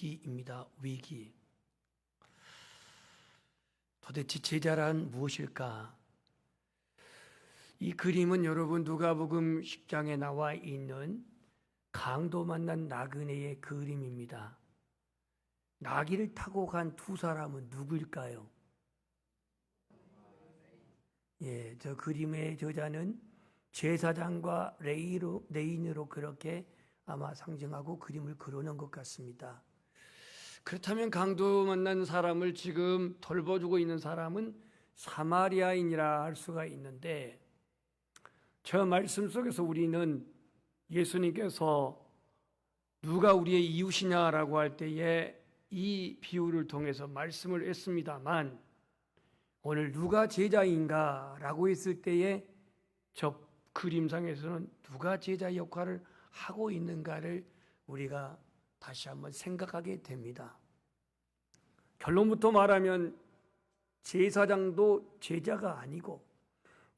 위기입니다. 위기. 도대체 제자란 무엇일까? 이 그림은 여러분 누가복음 10장에 나와 있는 강도 만난 나그네의 그림입니다. 나귀를 타고 간 두 사람은 누구일까요? 저 그림의 저자는 제사장과 레인으로 그렇게 아마 상징하고 그림을 그려놓은 것 같습니다. 그렇다면 강도 만난 사람을 지금 돌봐주고 있는 사람은 사마리아인이라 할 수가 있는데, 저 말씀 속에서 우리는 예수님께서 누가 우리의 이웃이냐라고 할 때에 이 비유를 통해서 말씀을 했습니다만, 오늘 누가 제자인가 라고 했을 때에 저 그림상에서는 누가 제자 역할을 하고 있는가를 우리가 다시 한번 생각하게 됩니다. 결론부터 말하면 제사장도 제자가 아니고,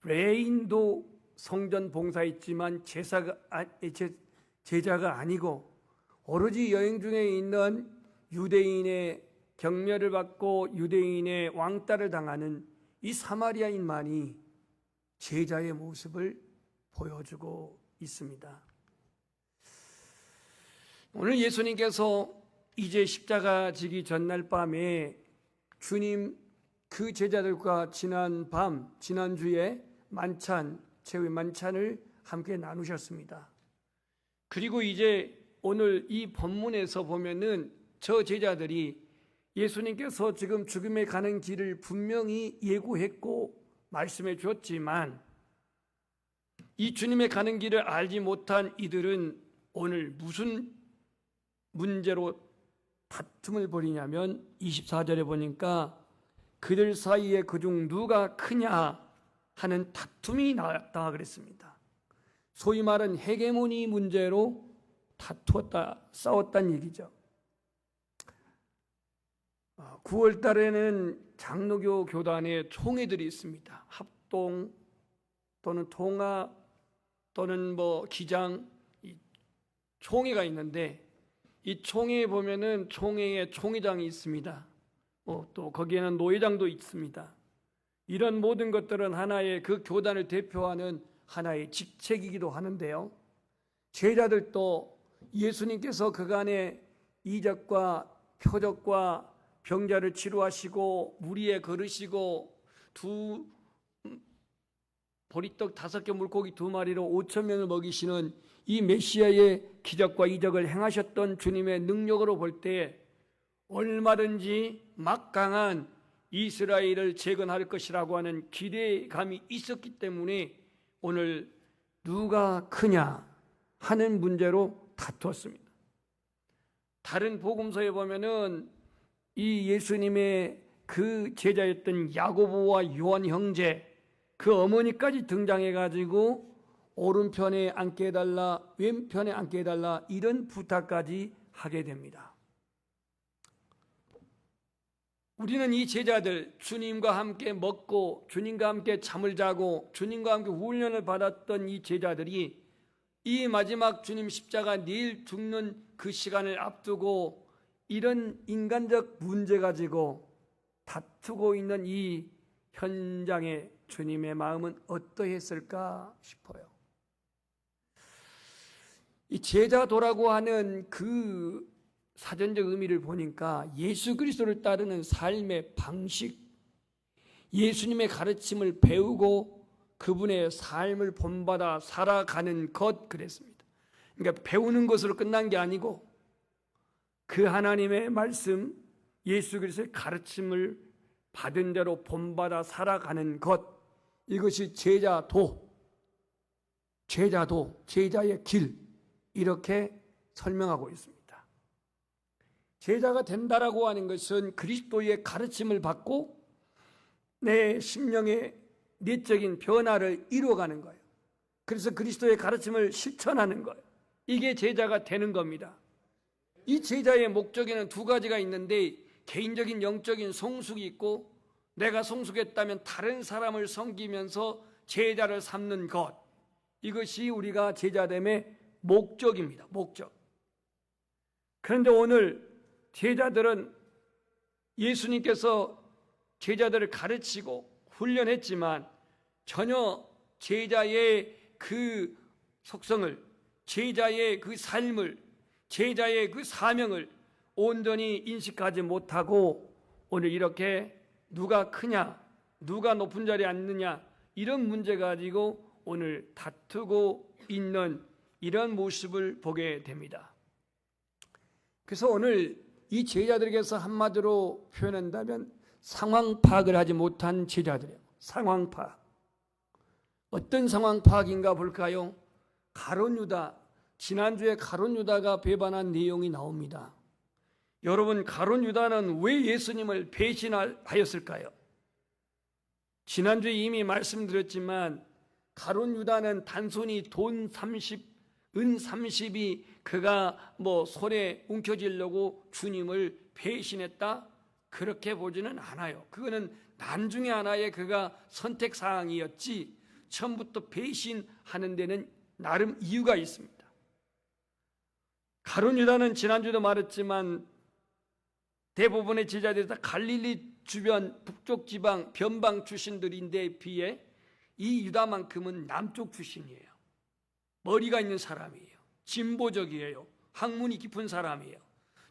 레인도 성전 봉사했지만 제자가 아니고, 오로지 여행 중에 있는 유대인의 경멸을 받고 유대인의 왕따를 당하는 이 사마리아인만이 제자의 모습을 보여주고 있습니다. 오늘 예수님께서 이제 십자가 지기 전날 밤에 주님 그 제자들과 지난주에 최후의 만찬을 함께 나누셨습니다. 그리고 이제 오늘 이 본문에서 보면은 저 제자들이 예수님께서 지금 죽음에 가는 길을 분명히 예고했고 말씀해 주었지만, 이 주님의 가는 길을 알지 못한 이들은 오늘 무슨 문제로 다툼을 벌이냐면 24절에 보니까 그들 사이에 그중 누가 크냐 하는 다툼이 나왔다 그랬습니다. 소위 말하는 헤게모니 문제로 싸웠다는 얘기죠. 9월 달에는 장로교 교단에 총회들이 있습니다. 합동 또는 통화 또는 기장 총회가 있는데, 이 총회에 보면은 총회에 총회장이 있습니다. 또 거기에는 노회장도 있습니다. 이런 모든 것들은 하나의 그 교단을 대표하는 하나의 직책이기도 하는데요. 제자들도 예수님께서 그간의 이적과 표적과 병자를 치료하시고 무리에 걸으시고 보리떡 5개 물고기 2마리로 5,000명을 먹이시는 이 메시아의 기적과 이적을 행하셨던 주님의 능력으로 볼 때 얼마든지 막강한 이스라엘을 재건할 것이라고 하는 기대감이 있었기 때문에 오늘 누가 크냐 하는 문제로 다투었습니다. 다른 복음서에 보면은 이 예수님의 그 제자였던 야고보와 요한 형제, 그 어머니까지 등장해가지고 오른편에 앉게 해달라, 왼편에 앉게 해달라, 이런 부탁까지 하게 됩니다. 우리는 이 제자들, 주님과 함께 먹고 주님과 함께 잠을 자고 주님과 함께 훈련을 받았던 이 제자들이 이 마지막 주님 십자가 내일 죽는 그 시간을 앞두고 이런 인간적 문제 가지고 다투고 있는 이 현장에 주님의 마음은 어떠했을까 싶어요. 이 제자도라고 하는 그 사전적 의미를 보니까 예수 그리스도를 따르는 삶의 방식, 예수님의 가르침을 배우고 그분의 삶을 본받아 살아가는 것 그랬습니다. 그러니까 배우는 것으로 끝난 게 아니고 그 하나님의 말씀, 예수 그리스도의 가르침을 받은 대로 본받아 살아가는 것, 이것이 제자의 길, 이렇게 설명하고 있습니다. 제자가 된다라고 하는 것은 그리스도의 가르침을 받고 내 심령의 내적인 변화를 이루어가는 거예요. 그래서 그리스도의 가르침을 실천하는 거예요. 이게 제자가 되는 겁니다. 이 제자의 목적에는 2가지가 있는데, 개인적인 영적인 성숙이 있고, 내가 성숙했다면 다른 사람을 섬기면서 제자를 삼는 것, 이것이 우리가 제자됨의 목적입니다. 목적. 그런데 오늘 제자들은 예수님께서 제자들을 가르치고 훈련했지만 전혀 제자의 그 속성을, 제자의 그 삶을, 제자의 그 사명을 온전히 인식하지 못하고 오늘 이렇게 누가 크냐, 누가 높은 자리에 앉느냐 이런 문제 가지고 오늘 다투고 있는 이런 모습을 보게 됩니다. 그래서 오늘 이 제자들에게서 한마디로 표현한다면 상황 파악을 하지 못한 제자들이에요. 상황 파악. 어떤 상황 파악인가 볼까요? 가룟 유다, 지난주에 가룟 유다가 배반한 내용이 나옵니다. 여러분, 가룟 유다는 왜 예수님을 배신하였을까요? 지난주에 이미 말씀드렸지만 가룟 유다는 단순히 돈 30, 은 30이 그가 손에 움켜쥐려고 주님을 배신했다? 그렇게 보지는 않아요. 그거는 나중에 하나의 그가 선택사항이었지 처음부터 배신하는 데는 나름 이유가 있습니다. 가룟 유다는 지난주도 말했지만 대부분의 제자들이 다 갈릴리 주변 북쪽 지방 변방 출신들인데 비해 이 유다만큼은 남쪽 출신이에요. 머리가 있는 사람이에요. 진보적이에요. 학문이 깊은 사람이에요.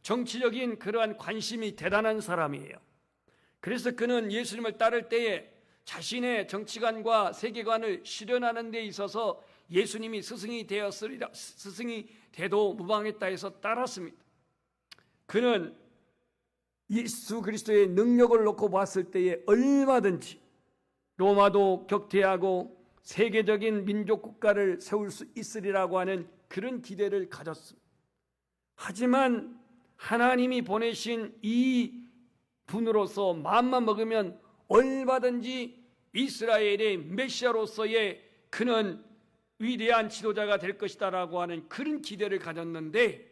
정치적인 그러한 관심이 대단한 사람이에요. 그래서 그는 예수님을 따를 때에 자신의 정치관과 세계관을 실현하는 데 있어서 예수님이 스승이 돼도 무방했다 해서 따랐습니다. 그는 예수 그리스도의 능력을 놓고 봤을 때에 얼마든지 로마도 격퇴하고 세계적인 민족 국가를 세울 수 있으리라고 하는 그런 기대를 가졌습니다. 하지만 하나님이 보내신 이 분으로서 마음만 먹으면 얼마든지 이스라엘의 메시아로서의 그는 위대한 지도자가 될 것이다라고 하는 그런 기대를 가졌는데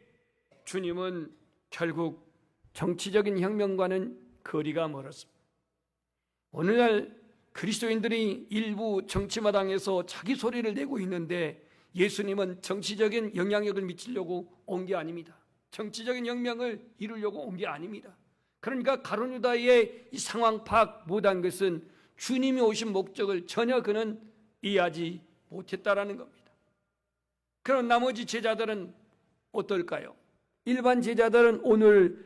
주님은 결국 정치적인 혁명과는 거리가 멀었습니다. 오늘날 그리스도인들이 일부 정치마당에서 자기 소리를 내고 있는데 예수님은 정치적인 영향력을 미치려고 온 게 아닙니다. 정치적인 혁명을 이루려고 온 게 아닙니다. 그러니까 가룟 유다의 이 상황 파악 못한 것은 주님이 오신 목적을 전혀 그는 이해하지 못했다라는 겁니다. 그럼 나머지 제자들은 어떨까요? 일반 제자들은 오늘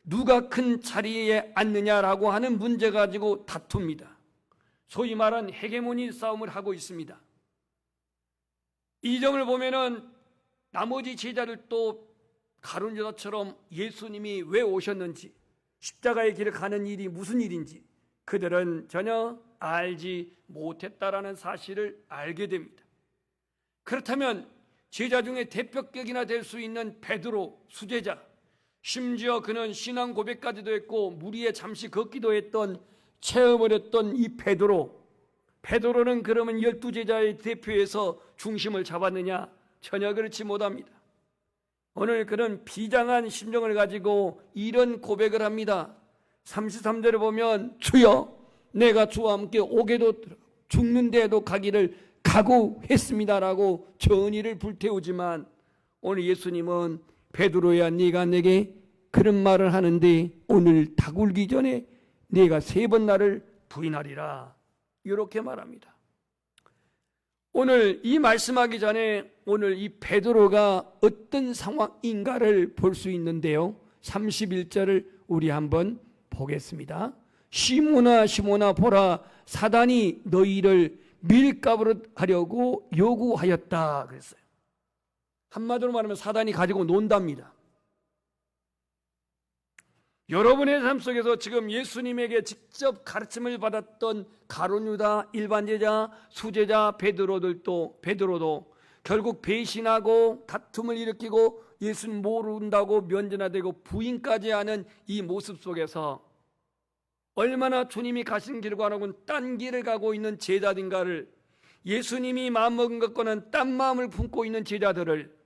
누가 큰 자리에 앉느냐라고 하는 문제 가지고 다툽니다. 소위 말한 헤게모니 싸움을 하고 있습니다. 이 점을 보면은 나머지 제자들도 가룟 유다처럼 예수님이 왜 오셨는지, 십자가의 길을 가는 일이 무슨 일인지 그들은 전혀 알지 못했다라는 사실을 알게 됩니다. 그렇다면 제자 중에 대표격이나 될 수 있는 베드로 수제자, 심지어 그는 신앙 고백까지도 했고 무리에 잠시 걷기도 했던 체험을 했던 이 베드로는 그러면 12제자의 대표에서 중심을 잡았느냐? 전혀 그렇지 못합니다. 오늘 그는 비장한 심정을 가지고 이런 고백을 합니다. 33절을 보면 주여 내가 주와 함께 옥에도 죽는 데에도 가기를 각오했습니다라고 전의를 불태우지만 오늘 예수님은 베드로야 네가 내게 그런 말을 하는데 오늘 닭 울기 전에 네가 3번 나를 부인하리라 이렇게 말합니다. 오늘 이 말씀하기 전에 오늘 이 베드로가 어떤 상황인가를 볼 수 있는데요. 31절을 우리 한번 보겠습니다. 시몬아 보라 사단이 너희를 밀가부로 하려고 요구하였다 그랬어요. 한마디로 말하면 사단이 가지고 논답니다. 여러분의 삶 속에서 지금 예수님에게 직접 가르침을 받았던 가룟 유다, 일반 제자, 수제자, 베드로도 결국 배신하고 다툼을 일으키고 예수님 모른다고 면전화되고 부인까지 하는 이 모습 속에서 얼마나 주님이 가신 길과는 딴 길을 가고 있는 제자인가를, 예수님이 마음먹은 것과는 딴 마음을 품고 있는 제자들을,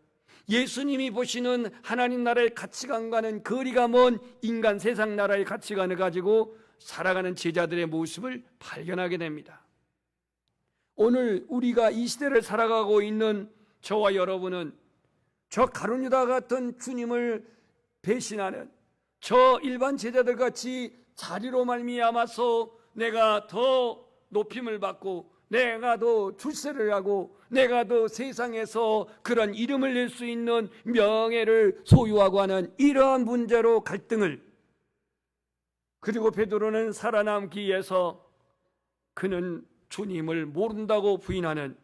예수님이 보시는 하나님 나라의 가치관과는 거리가 먼 인간 세상 나라의 가치관을 가지고 살아가는 제자들의 모습을 발견하게 됩니다. 오늘 우리가 이 시대를 살아가고 있는 저와 여러분은 저 가룟 유다 같은 주님을 배신하는, 저 일반 제자들 같이 자리로 말미암아서 내가 더 높임을 받고 내가 더 출세를 하고 내가 더 세상에서 그런 이름을 낼 수 있는 명예를 소유하고 하는 이러한 문제로 갈등을, 그리고 베드로는 살아남기 위해서 그는 주님을 모른다고 부인하는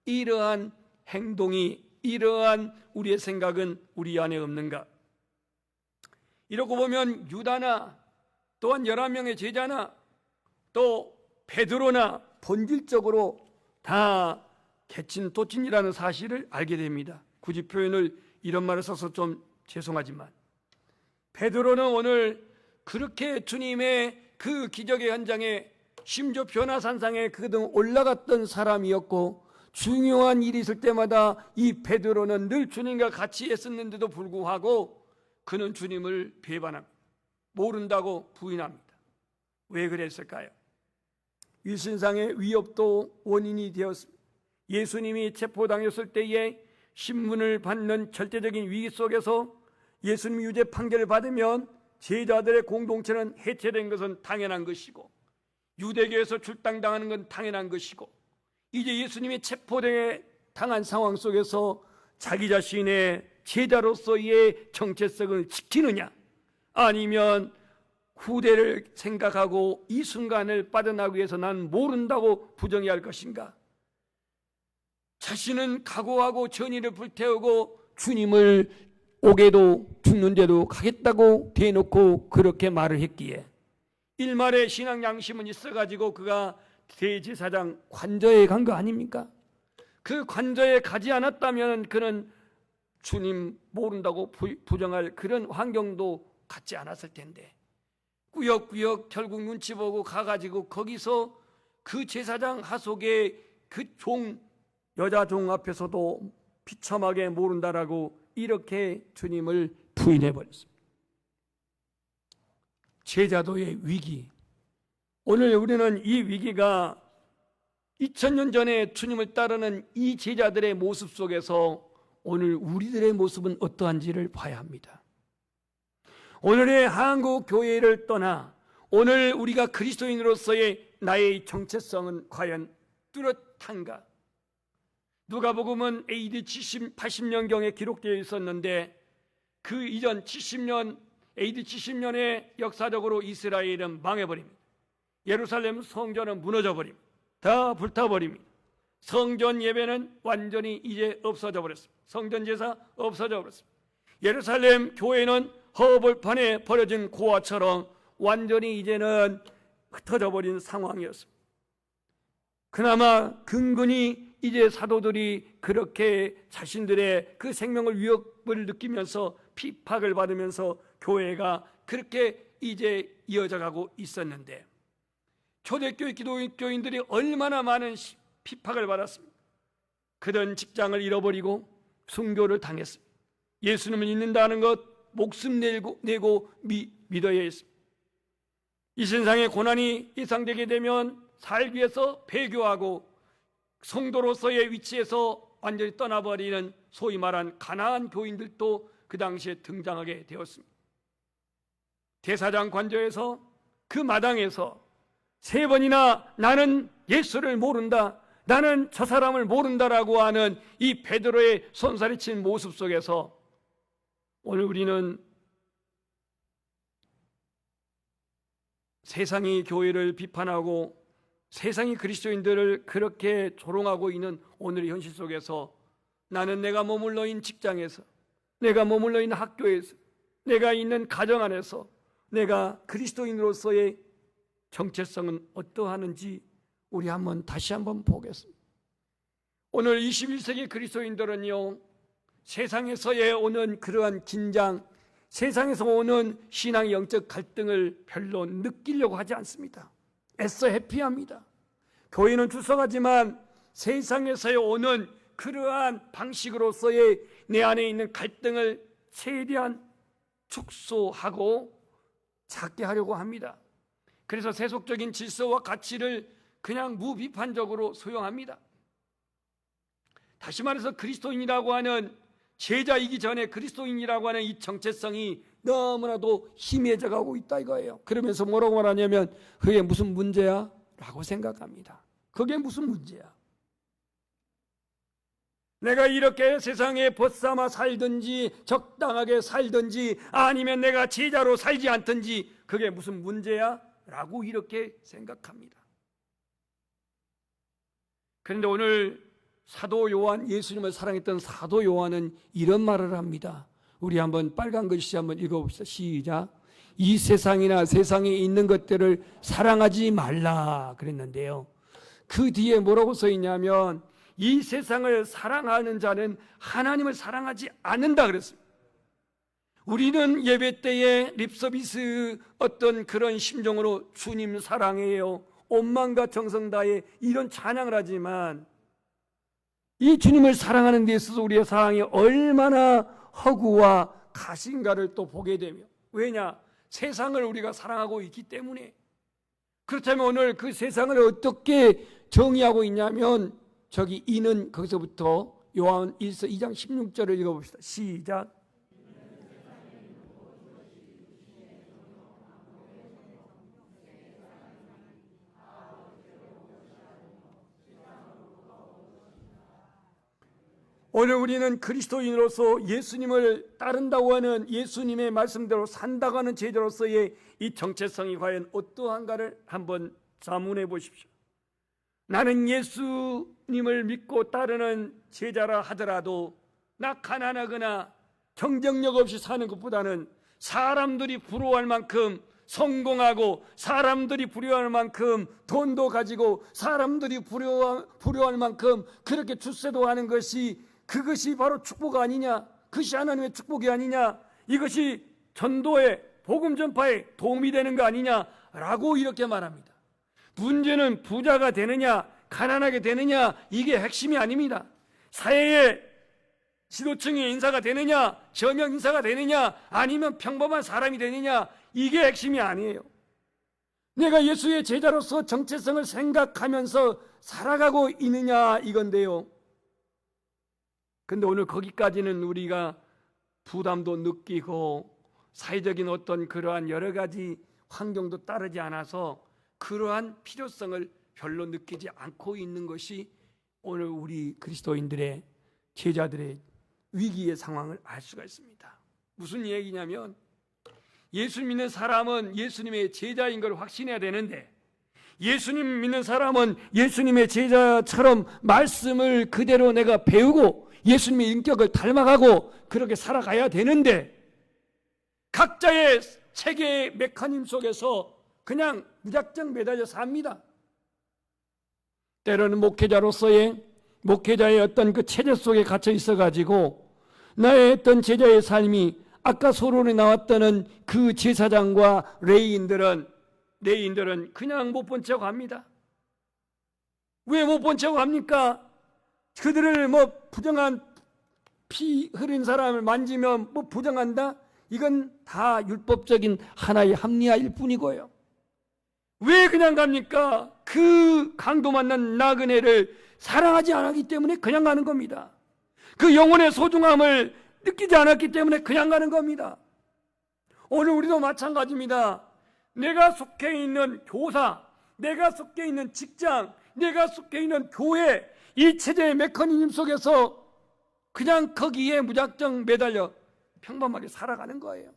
이러한 행동이, 이러한 우리의 생각은 우리 안에 없는가? 이러고 보면 유다나 또한 11명의 제자나 또 베드로나 본질적으로 다 개친도친이라는 사실을 알게 됩니다. 굳이 표현을 이런 말을 써서 좀 죄송하지만 베드로는 오늘 그렇게 주님의 그 기적의 현장에 심지어 변화산상에 그등 올라갔던 사람이었고, 중요한 일이 있을 때마다 이 베드로는 늘 주님과 같이 했었는데도 불구하고 그는 주님을 배반합니다. 모른다고 부인합니다. 왜 그랬을까요? 일신상의 위협도 원인이 되었습니다. 예수님이 체포당했을 때에 신문을 받는 절대적인 위기 속에서 예수님이 유죄 판결을 받으면 제자들의 공동체는 해체된 것은 당연한 것이고, 유대교에서 출당당하는 건 당연한 것이고, 이제 예수님이 체포당한 상황 속에서 자기 자신의 제자로서의 정체성을 지키느냐, 아니면 후대를 생각하고 이 순간을 빠져나가기 위해서 난 모른다고 부정해야 할 것인가? 자신은 각오하고 전의를 불태우고 주님을 오게도 죽는데도 가겠다고 대놓고 그렇게 말을 했기에 일말의 신앙 양심은 있어가지고 그가 대제사장 관저에 간 거 아닙니까? 그 관저에 가지 않았다면 그는 주님 모른다고 부정할 그런 환경도 갖지 않았을 텐데, 꾸역꾸역 결국 눈치 보고 가가지고 거기서 그 제사장 하속의 그 여자 종 앞에서도 비참하게 모른다라고 이렇게 주님을 부인해버렸습니다. 제자도의 위기, 오늘 우리는 이 위기가 2000년 전에 주님을 따르는 이 제자들의 모습 속에서 오늘 우리들의 모습은 어떠한지를 봐야 합니다. 오늘의 한국 교회를 떠나 오늘 우리가 그리스도인으로서의 나의 정체성은 과연 뚜렷한가? 누가복음은 AD 80년경에 기록되어 있었는데 그 이전 70년, AD 70년에 역사적으로 이스라엘은 망해버립니다. 예루살렘 성전은 무너져버립니다. 다 불타버립니다. 성전 예배는 완전히 이제 없어져 버렸습니다. 성전 제사 없어져 버렸습니다. 예루살렘 교회는 허벌판에 버려진 고아처럼 완전히 이제는 흩어져 버린 상황이었습니다. 그나마 근근히 이제 사도들이 그렇게 자신들의 그 생명을 위협을 느끼면서 핍박을 받으면서 교회가 그렇게 이제 이어져 가고 있었는데, 초대교회 기독교인들이 얼마나 많은 핍박을 받았습니까? 그런 직장을 잃어버리고 순교를 당했습니다. 예수님을 믿는다는 것 목숨 내고 믿어야 했습니다. 이 세상의 고난이 예상되게 되면 살기 위해서 배교하고 성도로서의 위치에서 완전히 떠나버리는 소위 말한 가나안 교인들도 그 당시에 등장하게 되었습니다. 대사장 관저에서 그 마당에서 3번이나 나는 예수를 모른다, 나는 저 사람을 모른다라고 하는 이 베드로의 손살이 친 모습 속에서 오늘 우리는 세상이 교회를 비판하고 세상이 그리스도인들을 그렇게 조롱하고 있는 오늘의 현실 속에서 나는 내가 머물러 있는 직장에서, 내가 머물러 있는 학교에서, 내가 있는 가정 안에서 내가 그리스도인으로서의 정체성은 어떠하는지 우리 다시 한번 보겠습니다. 오늘 21세기 그리스도인들은요, 세상에서의 오는 그러한 긴장, 세상에서 오는 신앙의 영적 갈등을 별로 느끼려고 하지 않습니다. 애써 회피합니다. 교회는 출석하지만 세상에서의 오는 그러한 방식으로서의 내 안에 있는 갈등을 최대한 축소하고 작게 하려고 합니다. 그래서 세속적인 질서와 가치를 그냥 무비판적으로 수용합니다. 다시 말해서 그리스도인이라고 하는, 제자이기 전에 그리스도인이라고 하는 이 정체성이 너무나도 희미해져 가고 있다 이거예요. 그러면서 뭐라고 말하냐면 그게 무슨 문제야? 라고 생각합니다. 그게 무슨 문제야? 내가 이렇게 세상에 벗삼아 살든지 적당하게 살든지 아니면 내가 제자로 살지 않든지 그게 무슨 문제야? 라고 이렇게 생각합니다. 그런데 오늘 사도 요한, 예수님을 사랑했던 사도 요한은 이런 말을 합니다. 우리 한번 빨간 글씨 한번 읽어봅시다. 시작. 이 세상이나 세상에 있는 것들을 사랑하지 말라 그랬는데요, 그 뒤에 뭐라고 써 있냐면 이 세상을 사랑하는 자는 하나님을 사랑하지 않는다 그랬습니다. 우리는 예배 때에 립서비스 어떤 그런 심정으로 주님 사랑해요, 온 마음과 정성 다해 이런 찬양을 하지만 이 주님을 사랑하는 데 있어서 우리의 사랑이 얼마나 허구와 가신가를 또 보게 되며, 왜냐? 세상을 우리가 사랑하고 있기 때문에. 그렇다면 오늘 그 세상을 어떻게 정의하고 있냐면 저기 이는 거기서부터 요한 1서 2장 16절을 읽어봅시다. 시작. 오늘 우리는 그리스도인으로서 예수님을 따른다고 하는, 예수님의 말씀대로 산다고 하는 제자로서의 이 정체성이 과연 어떠한가를 한번 자문해 보십시오. 나는 예수님을 믿고 따르는 제자라 하더라도 나 가난하거나 경쟁력 없이 사는 것보다는 사람들이 부러워할 만큼 성공하고 사람들이 부러워할 만큼 돈도 가지고 사람들이 부러워할 만큼 그렇게 출세도 하는 것이, 그것이 바로 축복 아니냐? 그것이 하나님의 축복이 아니냐? 이것이 전도에, 복음 전파에 도움이 되는 거 아니냐라고 이렇게 말합니다. 문제는 부자가 되느냐 가난하게 되느냐 이게 핵심이 아닙니다. 사회의 지도층의 인사가 되느냐, 저명 인사가 되느냐, 아니면 평범한 사람이 되느냐, 이게 핵심이 아니에요. 내가 예수의 제자로서 정체성을 생각하면서 살아가고 있느냐 이건데요. 근데 오늘 거기까지는 우리가 부담도 느끼고 사회적인 어떤 그러한 여러 가지 환경도 따르지 않아서 그러한 필요성을 별로 느끼지 않고 있는 것이 오늘 우리 그리스도인들의, 제자들의 위기의 상황을 알 수가 있습니다. 무슨 얘기냐면 예수 믿는 사람은 예수님의 제자인 걸 확신해야 되는데, 예수님 믿는 사람은 예수님의 제자처럼 말씀을 그대로 내가 배우고 예수님의 인격을 닮아가고 그렇게 살아가야 되는데, 각자의 체계의 메커니즘 속에서 그냥 무작정 매달려 삽니다. 때로는 목회자의 어떤 그 체제 속에 갇혀 있어가지고 나의 어떤 제자의 삶이 아까 소론에 나왔다는 그 제사장과 레위인들은 그냥 못 본 척 합니다. 왜 못 본 척 합니까? 그들을 부정한 피 흐린 사람을 만지면 부정한다? 이건 다 율법적인 하나의 합리화일 뿐이고요. 왜 그냥 갑니까? 그 강도 만난 나그네를 사랑하지 않았기 때문에 그냥 가는 겁니다. 그 영혼의 소중함을 느끼지 않았기 때문에 그냥 가는 겁니다. 오늘 우리도 마찬가지입니다. 내가 속해 있는 교사, 내가 속해 있는 직장, 내가 속해 있는 교회, 이 체제의 메커니즘 속에서 그냥 거기에 무작정 매달려 평범하게 살아가는 거예요.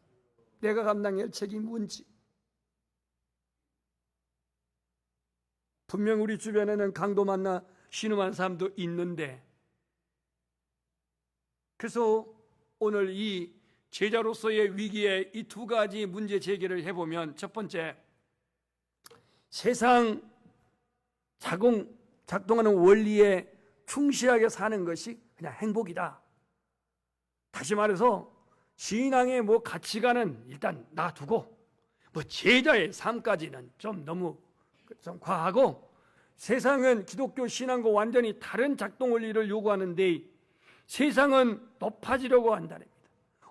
내가 감당할 책임이 뭔지. 분명 우리 주변에는 강도 만나 신음한 사람도 있는데, 그래서 오늘 이 제자로서의 위기에 이 두 가지 문제 제기를 해보면, 첫 번째, 세상 작동하는 원리에 충실하게 사는 것이 그냥 행복이다. 다시 말해서 신앙의 가치관은 일단 놔두고 제자의 삶까지는 좀 너무 좀 과하고, 세상은 기독교 신앙과 완전히 다른 작동 원리를 요구하는데 세상은 높아지려고 한다랍니다.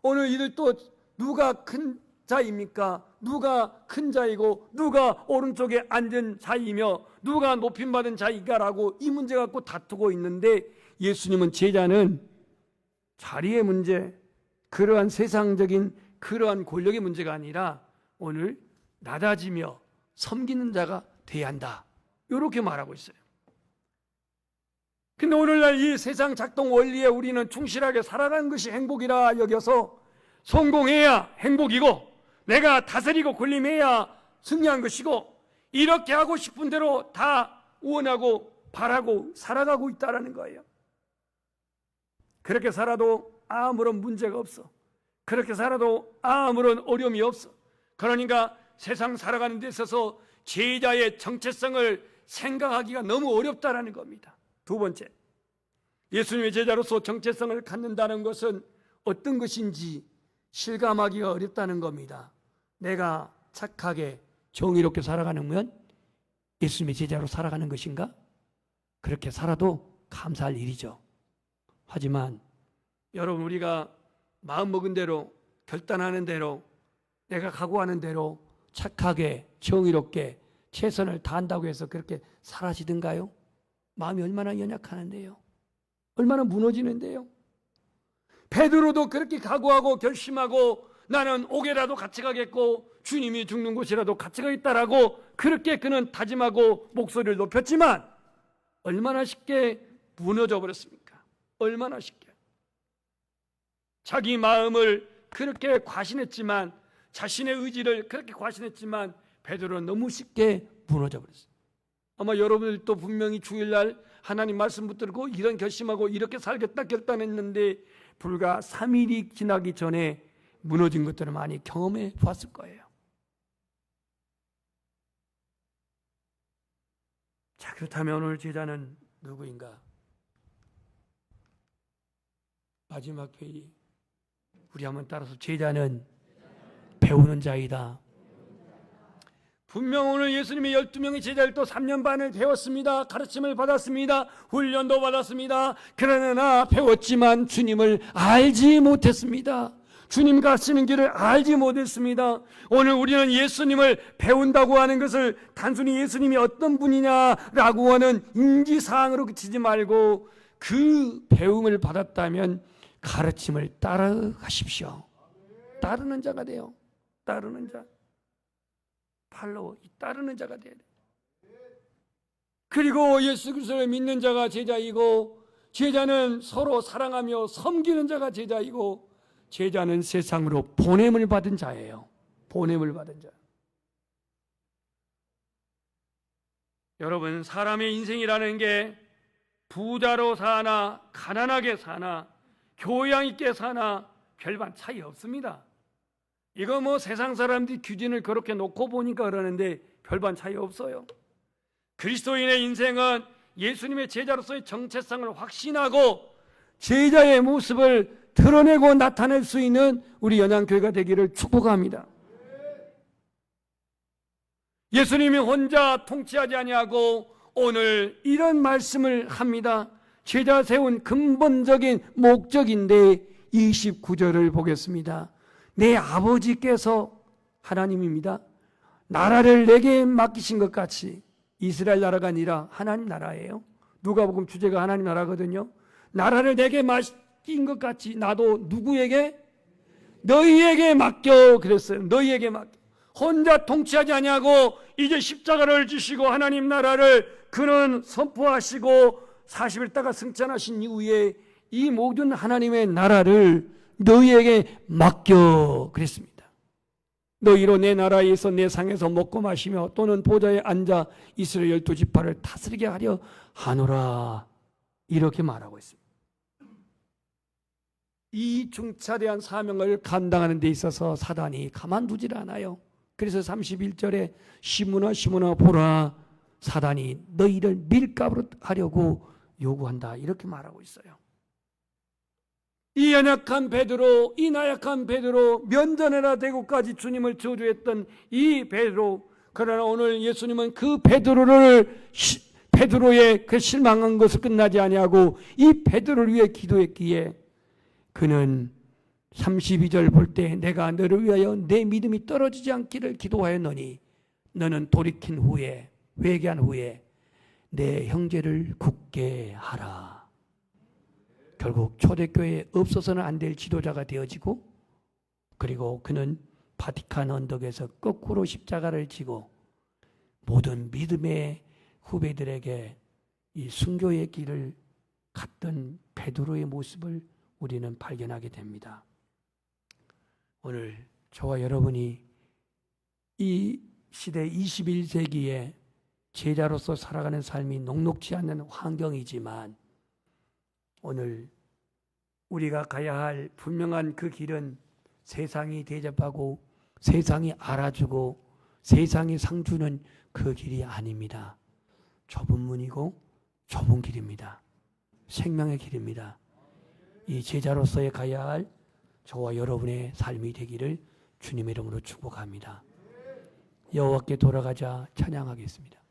오늘 이들 또 누가 큰 자입니까? 누가 큰 자이고 누가 오른쪽에 앉은 자이며 누가 높임받은 자이가라고 이 문제 갖고 다투고 있는데, 예수님은 제자는 자리의 문제, 그러한 세상적인 그러한 권력의 문제가 아니라 오늘 낮아지며 섬기는 자가 돼야 한다. 이렇게 말하고 있어요. 근데 오늘날 이 세상 작동 원리에 우리는 충실하게 살아가는 것이 행복이라 여겨서 성공해야 행복이고 내가 다스리고 군림해야 승리한 것이고 이렇게 하고 싶은 대로 다 원하고 바라고 살아가고 있다는 거예요. 그렇게 살아도 아무런 문제가 없어. 그렇게 살아도 아무런 어려움이 없어. 그러니까 세상 살아가는 데 있어서 제자의 정체성을 생각하기가 너무 어렵다는 겁니다. 두 번째, 예수님의 제자로서 정체성을 갖는다는 것은 어떤 것인지 실감하기가 어렵다는 겁니다. 내가 착하게 정의롭게 살아가는 예수님의 제자로 살아가는 것인가? 그렇게 살아도 감사할 일이죠. 하지만 여러분, 우리가 마음먹은 대로, 결단하는 대로, 내가 각오하는 대로 착하게 정의롭게 최선을 다한다고 해서 그렇게 사라지든가요? 마음이 얼마나 연약하는데요. 얼마나 무너지는데요. 베드로도 그렇게 각오하고 결심하고 나는 옥에라도 같이 가겠고 주님이 죽는 곳이라도 같이 가겠다라고 그렇게 그는 다짐하고 목소리를 높였지만 얼마나 쉽게 무너져 버렸습니까? 얼마나 쉽게. 자기 마음을 그렇게 과신했지만, 자신의 의지를 그렇게 과신했지만 베드로는 너무 쉽게 무너져 버렸어요. 아마 여러분들도 분명히 주일날 하나님 말씀 붙들고 이런 결심하고 이렇게 살겠다 결단했는데 불과 3일이 지나기 전에 무너진 것들을 많이 경험해 봤을 거예요. 자, 그렇다면 오늘 제자는 누구인가? 마지막 회의 우리 한번 따라서 제자는 배우는 자이다. 분명 오늘 예수님의 12명의 제자를 또 3년 반을 배웠습니다. 가르침을 받았습니다. 훈련도 받았습니다. 그러나 배웠지만 주님을 알지 못했습니다. 주님 가시는 길을 알지 못했습니다. 오늘 우리는 예수님을 배운다고 하는 것을 단순히 예수님이 어떤 분이냐라고 하는 인지사항으로 그치지 말고 그 배움을 받았다면 가르침을 따라가십시오. 따르는 자가 돼요. 따르는 자. 팔로워, 따르는 자가 돼야 돼. 그리고 예수 그리스도를 믿는 자가 제자이고 제자는 서로 사랑하며 섬기는 자가 제자이고 제자는 세상으로 보냄을 받은 자예요. 보냄을 받은 자. 여러분, 사람의 인생이라는 게 부자로 사나 가난하게 사나 교양 있게 사나 별반 차이 없습니다. 이거 세상 사람들이 규진을 그렇게 놓고 보니까 그러는데 별반 차이 없어요. 그리스도인의 인생은 예수님의 제자로서의 정체성을 확신하고 제자의 모습을 드러내고 나타낼 수 있는 우리 연양교회가 되기를 축복합니다. 예수님이 혼자 통치하지 아니하고 오늘 이런 말씀을 합니다. 제자 세운 근본적인 목적인데 29절을 보겠습니다. 내 아버지께서 하나님입니다. 나라를 내게 맡기신 것 같이 이스라엘 나라가 아니라 하나님 나라예요. 누가복음 주제가 하나님 나라거든요. 나라를 내게 맡긴 것 같이 나도 누구에게? 너희에게 맡겨 그랬어요. 너희에게 맡겨. 혼자 통치하지 아니하고 이제 십자가를 지시고 하나님 나라를 그는 선포하시고 40일 있다가 승천하신 이후에 이 모든 하나님의 나라를 너희에게 맡겨 그랬습니다. 너희로 내 나라에서 내 상에서 먹고 마시며 또는 보좌에 앉아 이스라엘 12지파를 다스리게 하려 하노라 이렇게 말하고 있습니다. 이 중차대한 사명을 감당하는 데 있어서 사단이 가만두질 않아요. 그래서 31절에 시므나 보라 사단이 너희를 밀가부로 하려고 요구한다 이렇게 말하고 있어요. 이 연약한 베드로, 이 나약한 베드로, 면전에나 대고까지 주님을 저주했던 이 베드로, 그러나 오늘 예수님은 그 베드로의 그 실망한 것을 끝나지 아니하고 이 베드로를 위해 기도했기에 그는 32절 볼 때 내가 너를 위하여 내 믿음이 떨어지지 않기를 기도하였노니 너는 돌이킨 후에 회개한 후에 내 형제를 굳게 하라. 결국 초대교회에 없어서는 안 될 지도자가 되어지고 그리고 그는 바티칸 언덕에서 거꾸로 십자가를 지고 모든 믿음의 후배들에게 이 순교의 길을 갔던 베드로의 모습을 우리는 발견하게 됩니다. 오늘 저와 여러분이 이 시대 21세기에 제자로서 살아가는 삶이 녹록지 않는 환경이지만 오늘 우리가 가야 할 분명한 그 길은 세상이 대접하고 세상이 알아주고 세상이 상 주는 그 길이 아닙니다. 좁은 문이고 좁은 길입니다. 생명의 길입니다. 이 제자로서의 가야 할 저와 여러분의 삶이 되기를 주님의 이름으로 축복합니다. 여호와께 돌아가자 찬양하겠습니다.